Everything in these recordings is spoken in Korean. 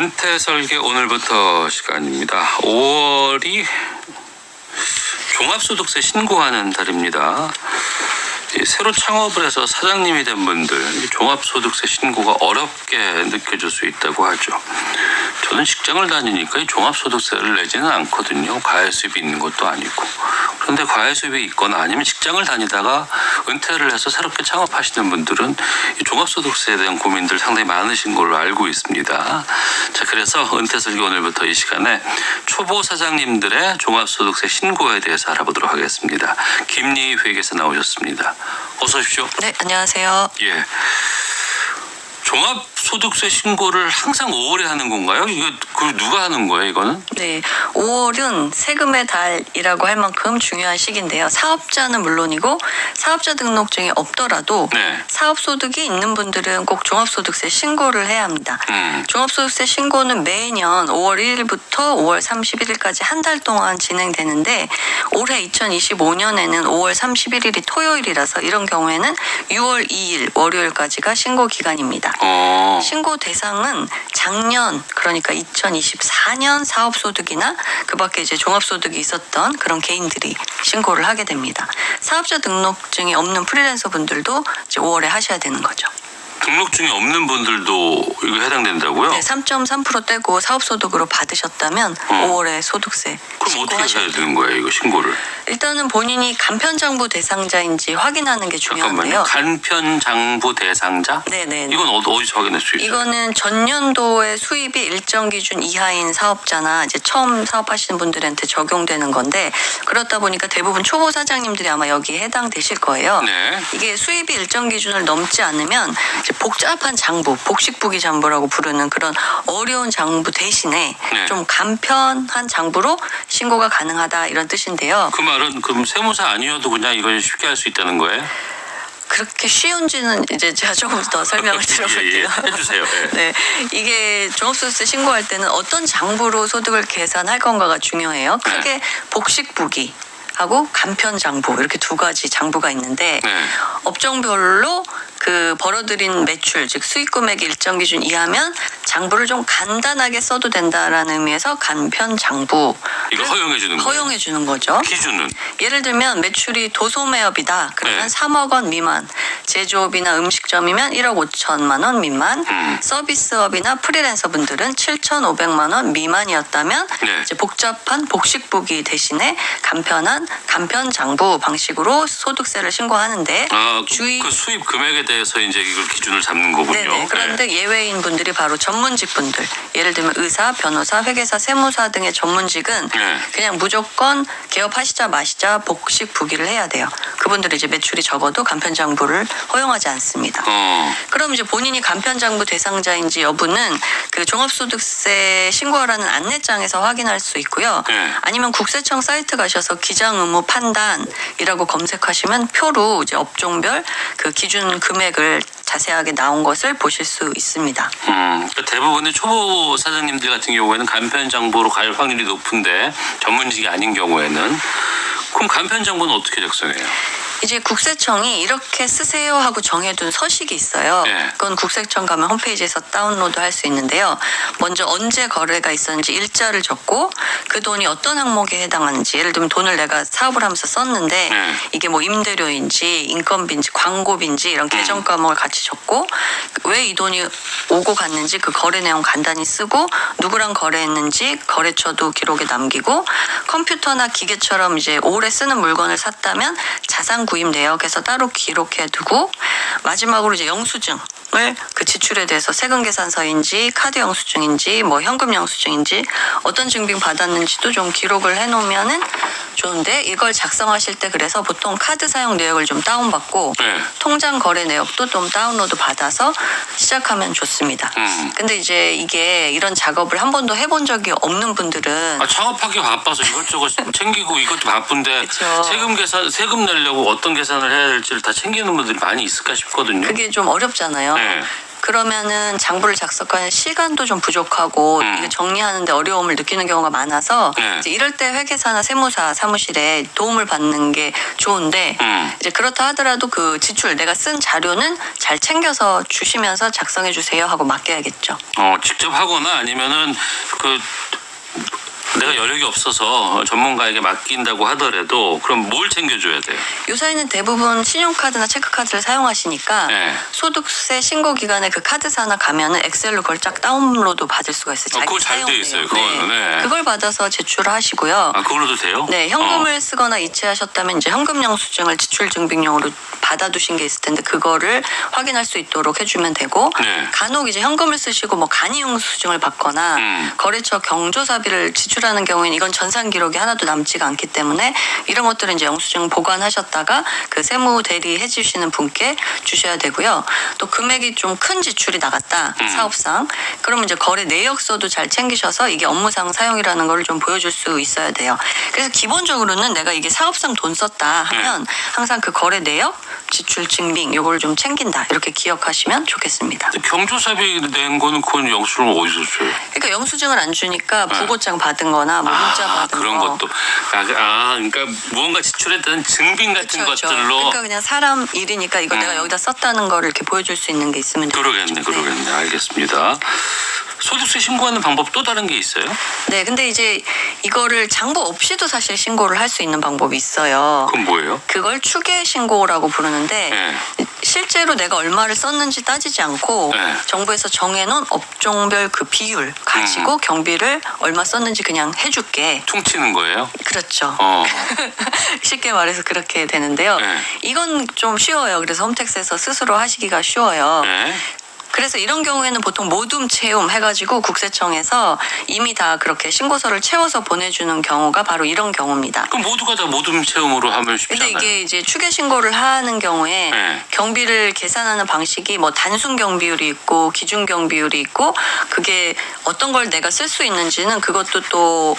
은퇴 설계 오늘부터 시간입니다. 5월이 종합소득세 신고하는 달입니다. 새로 창업을 해서 사장님이 된 분들 종합소득세 신고가 어렵게 느껴질 수 있다고 하죠. 저는 직장을 다니니까 이 종합소득세를 내지는 않거든요. 과외수입이 있는 것도 아니고. 그런데 과외수입이 있거나 아니면 직장을 다니다가 은퇴를 해서 새롭게 창업하시는 분들은 이 종합소득세에 대한 고민들 상당히 많으신 걸로 알고 있습니다. 자, 그래서 은퇴설계 오늘부터 이 시간에 초보 사장님들의 종합소득세 신고에 대해서 알아보도록 하겠습니다. 김리희 회계사 나오셨습니다. 어서 오십시오. 네, 안녕하세요. 예. 종합소득세 신고를 항상 5월에 하는 건가요? 이거 누가 하는 거예요, 이거는? 네, 5월은 세금의 달이라고 할 만큼 중요한 시기인데요. 사업자는 물론이고 사업자 등록증이 없더라도 네. 사업소득이 있는 분들은 꼭 종합소득세 신고를 해야 합니다. 종합소득세 신고는 매년 5월 1일부터 5월 31일까지 한 달 동안 진행되는데 올해 2025년에는 5월 31일이 토요일이라서 이런 경우에는 6월 2일 월요일까지가 신고 기간입니다. 신고 대상은 작년 그러니까 2024년 사업소득이나 그 밖에 이제 종합소득이 있었던 그런 개인들이 신고를 하게 됩니다. 사업자 등록증이 없는 프리랜서 분들도 이제 5월에 하셔야 되는 거죠. 등록증이 없는 분들도 이거 해당된다고요? 네, 3.3% 떼고 사업소득으로 받으셨다면 5월에 소득세 그럼 어떻게 신고하셔야 해야 돼요. 되는 거예요, 이거 신고를? 일단은 본인이 간편장부 대상자인지 확인하는 게 중요한데요. 잠깐만요. 간편장부 대상자? 네네. 이건 어디서 확인할 수 있어요? 이거는 전년도의 수입이 일정 기준 이하인 사업자나 이제 처음 사업하시는 분들한테 적용되는 건데 그렇다 보니까 대부분 초보 사장님들이 아마 여기에 해당되실 거예요. 네. 이게 수입이 일정 기준을 넘지 않으면 이제 복잡한 장부, 복식부기 장부라고 부르는 그런 어려운 장부 대신에 네. 좀 간편한 장부로 신고가 가능하다 이런 뜻인데요. 그 말은 그럼 세무사 아니어도 그냥 이걸 쉽게 할 수 있다는 거예요? 그렇게 쉬운지는 이제 제가 조금 더 설명을 드려볼게요. 예, 해주세요. 예. 네, 이게 종합소득세 신고할 때는 어떤 장부로 소득을 계산할 건가가 중요해요. 크게 복식부기 하고 간편장부 이렇게 두 가지 장부가 있는데 네. 업종별로 그 벌어들인 매출 즉 수익 금액이 일정 기준 이하면 장부를 좀 간단하게 써도 된다라는 의미에서 간편장부 이거 허용해 주는 거예요? 허용해 주는 거죠. 기준은? 예를 들면 매출이 도소매업이다. 그러면 네. 3억 원 미만, 제조업이나 음식점이면 1억 5천만 원 미만, 서비스업이나 프리랜서 분들은 7,500만 원 미만이었다면 네. 이제 복잡한 복식부기 대신에 간편한 간편장부 방식으로 소득세를 신고하는데 그 수입 금액에 대해서 이제 이걸 기준을 잡는 거군요. 네네. 그런데 예외인 분들이 바로 전문직 분들, 예를 들면 의사, 변호사, 회계사, 세무사 등의 전문직은 네. 그냥 무조건 개업하시자 마시자 복식부기를 해야 돼요. 그분들이 이제 매출이 적어도 간편장부를 허용하지 않습니다. 그럼 이제 본인이 간편장부 대상자인지 여부는 그 종합소득세 신고하라는 안내장에서 확인할 수 있고요. 네. 아니면 국세청 사이트 가셔서 기장의무 판단이라고 검색하시면 표로 이제 업종별 그 기준 금액을 자세하게 나온 것을 보실 수 있습니다. 그러니까 대부분의 초보 사장님들 같은 경우에는 간편장부로 갈 확률이 높은데 전문직이 아닌 경우에는 그럼 간편장부는 어떻게 작성해요? 이제 국세청이 이렇게 쓰세요 하고 정해둔 서식이 있어요. 네. 그건 국세청 가면 홈페이지에서 다운로드 할 수 있는데요. 먼저 언제 거래가 있었는지 일자를 적고 그 돈이 어떤 항목에 해당하는지 예를 들면 돈을 내가 사업을 하면서 썼는데 네. 이게 뭐 임대료인지 인건비인지 광고비인지 이런 계정 과목을 같이 적고 왜 이 돈이 오고 갔는지 그 거래 내용 간단히 쓰고 누구랑 거래했는지 거래처도 기록에 남기고 컴퓨터나 기계처럼 이제 오래 쓰는 물건을 샀다면 자산 구입 내역에서 따로 기록해 두고 마지막으로 이제 영수증을 그 지출에 대해서 세금 계산서인지 카드 영수증인지 뭐 현금 영수증인지 어떤 증빙 받았는지도 좀 기록을 해 놓으면은 좋은데 이걸 작성하실 때 그래서 보통 카드 사용 내역을 좀 다운받고 네. 통장 거래 내역도 좀 다운로드 받아서 시작하면 좋습니다. 근데 이제 이게 이런 작업을 한 번도 해본 적이 없는 분들은 창업하기 바빠서 이것저것 챙기고 이것도 바쁜데 그쵸. 세금 내려고 어떤 계산을 해야 될지를 다 챙기는 분들이 많이 있을까 싶거든요. 그게 좀 어렵잖아요. 네. 그러면은 장부를 작성하는 시간도 좀 부족하고 이게 정리하는데 어려움을 느끼는 경우가 많아서 네. 이제 이럴 때 회계사나 세무사 사무실에 도움을 받는 게 좋은데 이제 그렇다 하더라도 그 지출 내가 쓴 자료는 잘 챙겨서 주시면서 작성해 주세요 하고 맡겨야겠죠. 직접 하거나 아니면은 내가 여력이 없어서 전문가에게 맡긴다고 하더라도 그럼 뭘 챙겨줘야 돼요? 요새는 대부분 신용카드나 체크카드를 사용하시니까 네. 소득세 신고 기간에 그 카드사나 가면은 엑셀로 그걸 쫙 다운로드 받을 수가 있어요. 자기 그거 잘 돼 사용료요. 있어요. 그거는. 네. 그걸 받아서 제출하시고요. 그걸로도 돼요? 네, 현금을 쓰거나 이체하셨다면 이제 현금 영수증을 지출 증빙용으로 받아두신 게 있을 텐데 그거를 확인할 수 있도록 해주면 되고 네. 간혹 이제 현금을 쓰시고 뭐 간이 영수증을 받거나 거래처 경조사비를 지출하는 경우에는 이건 전산 기록이 하나도 남지가 않기 때문에 이런 것들은 이제 영수증 보관하셨다가 그 세무 대리 해주시는 분께 주셔야 되고요. 또 금액이 좀 큰 지출이 나갔다 사업상 그러면 이제 거래 내역서도 잘 챙기셔서 이게 업무상 사용이라는 걸 좀 보여줄 수 있어야 돼요. 그래서 기본적으로는 내가 이게 사업상 돈 썼다 하면 항상 그 거래 내역, 지출 증빙 요걸 좀 챙긴다 이렇게 기억하시면 좋겠습니다. 경조사비 낸 거는 그건 영수증을 어디서 줘요? 그러니까 영수증을 안 주니까 부고장 받은 거나 뭐 문자 받은 그런 거. 것도 그러니까 무언가 지출했다는 증빙 같은 그렇죠. 것들로 그러니까 그냥 사람 일이니까 이거 내가 여기다 썼다는 거를 이렇게 보여줄 수 있는 게 있으면 그러겠네. 알겠습니다. 소득세 신고하는 방법 또 다른 게 있어요? 네, 근데 이제 이거를 장부 없이도 사실 신고를 할 수 있는 방법이 있어요. 그건 뭐예요? 그걸 추계 신고라고 부르는데 네. 실제로 내가 얼마를 썼는지 따지지 않고 네. 정부에서 정해놓은 업종별 그 비율 가지고 경비를 얼마 썼는지 그냥 해줄게. 퉁치는 거예요? 그렇죠. 어. 쉽게 말해서 그렇게 되는데요. 네. 이건 좀 쉬워요. 그래서 홈택스에서 스스로 하시기가 쉬워요. 네. 그래서 이런 경우에는 보통 모둠 채움 해가지고 국세청에서 이미 다 그렇게 신고서를 채워서 보내주는 경우가 바로 이런 경우입니다. 그럼 모두가 다 모둠 체험으로 하면 쉽잖아요. 근데 이게 이제 추계 신고를 하는 경우에 네. 경비를 계산하는 방식이 뭐 단순 경비율이 있고 기준 경비율이 있고 그게 어떤 걸 내가 쓸 수 있는지는 그것도 또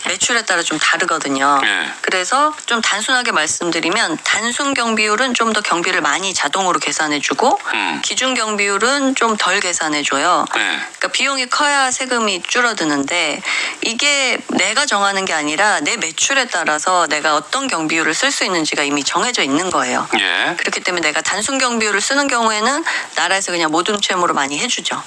매출에 따라 좀 다르거든요. 네. 그래서 좀 단순하게 말씀드리면 단순 경비율은 좀 더 경비를 많이 자동으로 계산해주고 기준 경비율은 좀 덜 계산해줘요. 네. 그러니까 비용이 커야 세금이 줄어드는데 이게 내가 정하는 게 아니라 내 매출에 따라서 내가 어떤 경비율을 쓸 수 있는지가 이미 정해져 있는 거예요. 예. 그렇기 때문에 내가 단순 경비율을 쓰는 경우에는 나라에서 그냥 모둠 채무로 많이 해주죠.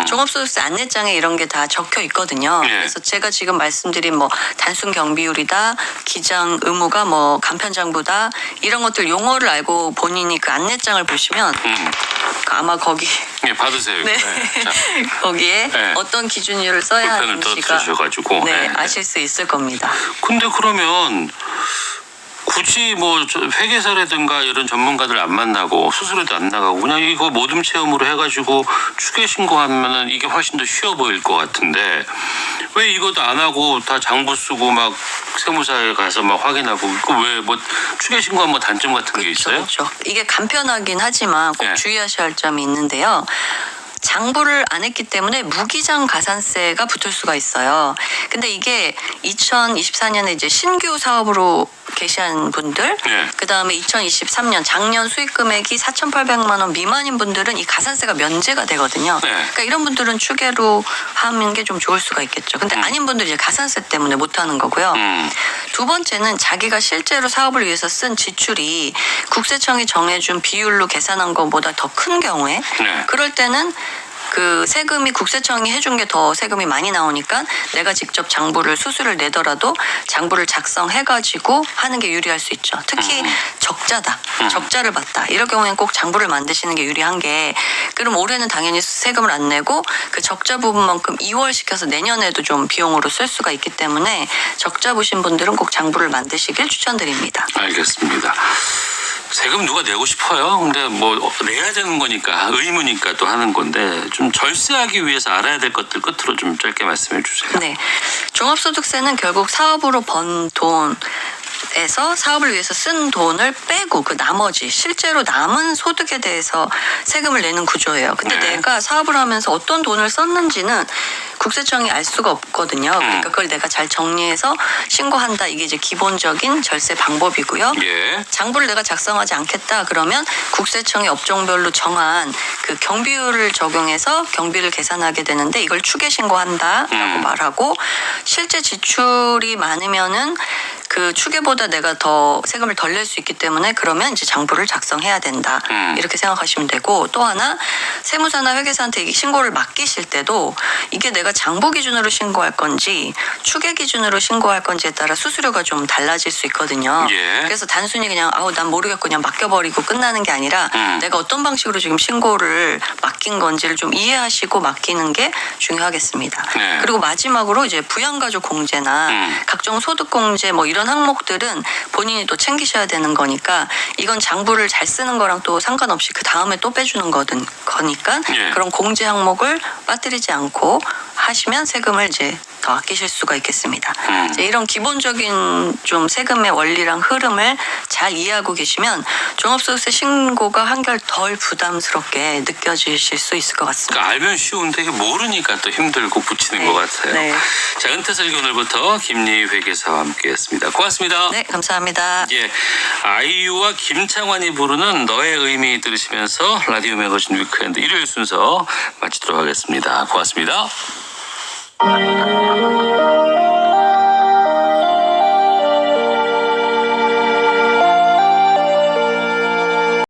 종합소득세 안내장에 이런 게 다 적혀 있거든요. 예. 그래서 제가 지금 말씀드린 뭐 단순 경비율이다, 기장 의무가 뭐 간편장부다 이런 것들 용어를 알고 본인이 그 안내장을 보시면 아마 거기 예, 받으세요. 네. 자, 거기에 네. 어떤 기준율을 써야 볼펜을 하는지가 떠주셔가지고. 네, 네. 아실 수 있을 겁니다. 근데 그러면 굳이 뭐 회계사라든가 이런 전문가들 안 만나고 수수료도 안 나가고 그냥 이거 모둠 체험으로 해가지고 추계 신고하면은 이게 훨씬 더 쉬워 보일 것 같은데 왜 이것도 안 하고 다 장부 쓰고 막 세무사에 가서 막 확인하고 그 왜 뭐 추계 신고하면 뭐 단점 같은 게 있어요? 그렇죠. 이게 간편하긴 하지만 꼭 네. 주의하셔야 할 점이 있는데요. 장부를 안 했기 때문에 무기장 가산세가 붙을 수가 있어요. 근데 이게 2024년에 이제 신규 사업으로 개시한 분들, 네. 그다음에 2023년 작년 수익 금액이 4,800만 원 미만인 분들은 이 가산세가 면제가 되거든요. 네. 그러니까 이런 분들은 추계로 하는 게 좀 좋을 수가 있겠죠. 근데 아닌 분들은 이제 가산세 때문에 못 하는 거고요. 두 번째는 자기가 실제로 사업을 위해서 쓴 지출이 국세청이 정해준 비율로 계산한 것보다 더 큰 경우에 네. 그럴 때는 그 세금이 국세청이 해준 게 더 세금이 많이 나오니까 내가 직접 장부를 수수료를 내더라도 장부를 작성해가지고 하는 게 유리할 수 있죠. 특히 적자다, 적자를 봤다 이럴 경우에는 꼭 장부를 만드시는 게 유리한 게 그럼 올해는 당연히 세금을 안 내고 그 적자 부분만큼 이월시켜서 내년에도 좀 비용으로 쓸 수가 있기 때문에 적자 보신 분들은 꼭 장부를 만드시길 추천드립니다. 알겠습니다. 세금 누가 내고 싶어요? 근데 뭐 내야 되는 거니까 의무니까 또 하는 건데 좀 절세하기 위해서 알아야 될 것들 끝으로 좀 짧게 말씀해 주세요. 네, 종합소득세는 결국 사업으로 번 돈에서 사업을 위해서 쓴 돈을 빼고 그 나머지 실제로 남은 소득에 대해서 세금을 내는 구조예요. 근데 네. 내가 사업을 하면서 어떤 돈을 썼는지는 국세청이 알 수가 없거든요. 그러니까 그걸 내가 잘 정리해서 신고한다. 이게 이제 기본적인 절세 방법이고요. 예. 장부를 내가 작성하지 않겠다 그러면 국세청이 업종별로 정한 그 경비율을 적용해서 경비를 계산하게 되는데 이걸 추계 신고한다라고 말하고 실제 지출이 많으면은 그 추계보다 내가 더 세금을 덜 낼 수 있기 때문에 그러면 이제 장부를 작성해야 된다. 이렇게 생각하시면 되고 또 하나 세무사나 회계사한테 이 신고를 맡기실 때도 이게 내가 장부 기준으로 신고할 건지 추계 기준으로 신고할 건지에 따라 수수료가 좀 달라질 수 있거든요. 예. 그래서 단순히 그냥 난 모르겠고 그냥 맡겨버리고 끝나는 게 아니라 내가 어떤 방식으로 지금 신고를 맡긴 건지를 좀 이해하시고 맡기는 게 중요하겠습니다. 네. 그리고 마지막으로 이제 부양가족 공제나 각종 소득 공제 뭐 이런 항목들은 본인이 또 챙기셔야 되는 거니까 이건 장부를 잘 쓰는 거랑 또 상관없이 그 다음에 또 빼주는 거니까 예. 그런 공제 항목을 빠뜨리지 않고 하시면 세금을 이제 더 아끼실 수가 있겠습니다. 이제 이런 기본적인 좀 세금의 원리랑 흐름을 잘 이해하고 계시면 종합소득세 신고가 한결 덜 부담스럽게 느껴지실 수 있을 것 같습니다. 그러니까 알면 쉬운데 이게 모르니까 또 힘들고 붙이는 것 같아요. 네. 자, 은퇴설기 오늘부터 김리희 회계사와 함께했습니다. 고맙습니다. 네, 감사합니다. 예, 아이유와 김창완이 부르는 너의 의미 들으시면서 라디오 매거진 위크엔드 일요일 순서 마치도록 하겠습니다. 고맙습니다.